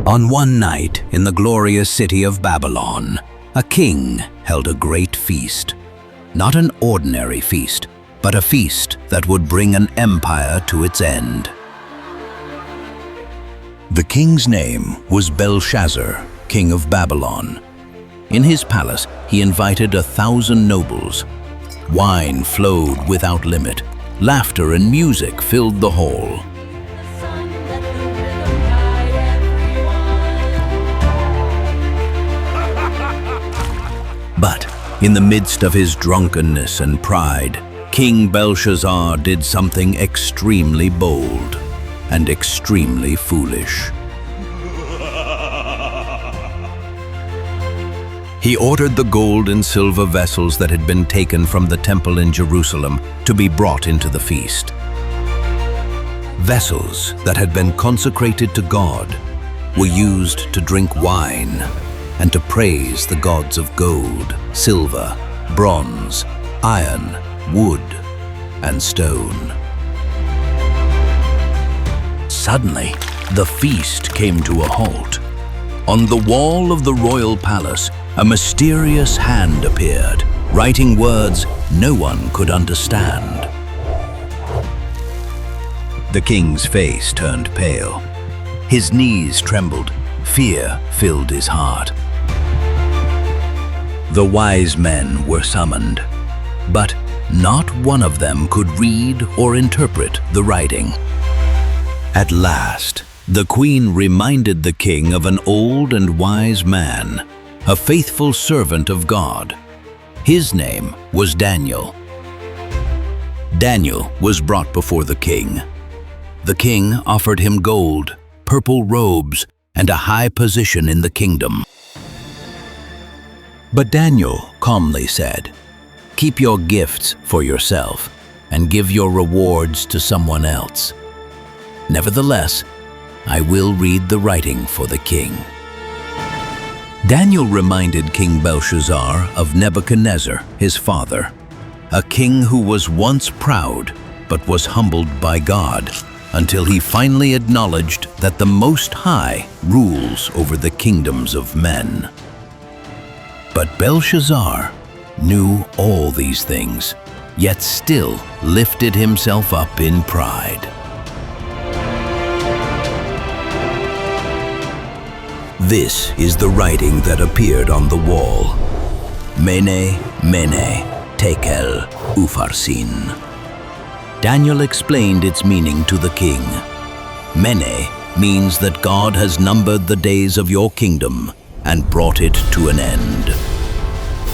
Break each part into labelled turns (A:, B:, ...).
A: On one night in the glorious city of Babylon, a king held a great feast. Not an ordinary feast, but a feast that would bring an empire to its end. The king's name was Belshazzar, king of Babylon. In his palace, he invited 1,000 nobles. Wine flowed without limit. Laughter and music filled the hall. But in the midst of his drunkenness and pride, King Belshazzar did something extremely bold and extremely foolish. He ordered the gold and silver vessels that had been taken from the temple in Jerusalem to be brought into the feast. Vessels that had been consecrated to God were used to drink wine and to praise the gods of gold, silver, bronze, iron, wood, and stone. Suddenly, the feast came to a halt. On the wall of the royal palace, a mysterious hand appeared, writing words no one could understand. The king's face turned pale. His knees trembled. Fear filled his heart. The wise men were summoned, but not one of them could read or interpret the writing. At last, the queen reminded the king of an old and wise man, a faithful servant of God. His name was Daniel. Daniel was brought before the king. The king offered him gold, purple robes, and a high position in the kingdom. But Daniel calmly said, "Keep your gifts for yourself and give your rewards to someone else. Nevertheless, I will read the writing for the king." Daniel reminded King Belshazzar of Nebuchadnezzar, his father, a king who was once proud but was humbled by God until he finally acknowledged that the Most High rules over the kingdoms of men. But Belshazzar knew all these things, yet still lifted himself up in pride. This is the writing that appeared on the wall. MENE, MENE, TEKEL, UPHARSIN. Daniel explained its meaning to the king. MENE means that God has numbered the days of your kingdom and brought it to an end.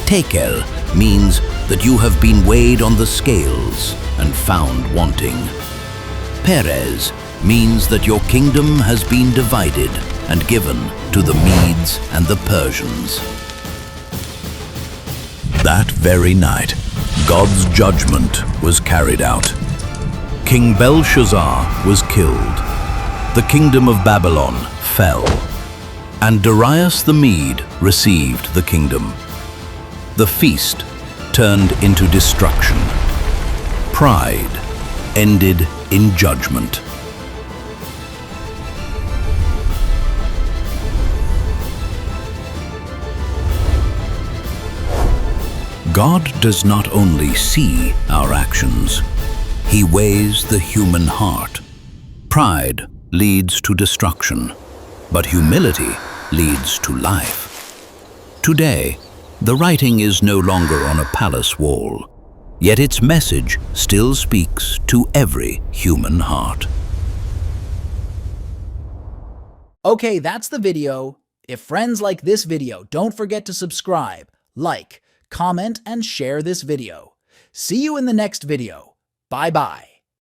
A: TEKEL means that you have been weighed on the scales and found wanting. PERES means that your kingdom has been divided and given to the Medes and the Persians. That very night, God's judgment was carried out. King Belshazzar was killed. The kingdom of Babylon fell, and Darius the Mede received the kingdom. The feast turned into destruction. Pride ended in judgment. God does not only see our actions, He weighs the human heart. Pride leads to destruction, but humility leads to life. Today, the writing is no longer on a palace wall, yet its message still speaks to every human heart.
B: Okay, that's the video. If friends like this video, don't forget to subscribe, like, comment, and share this video. See you in the next video. Bye-bye.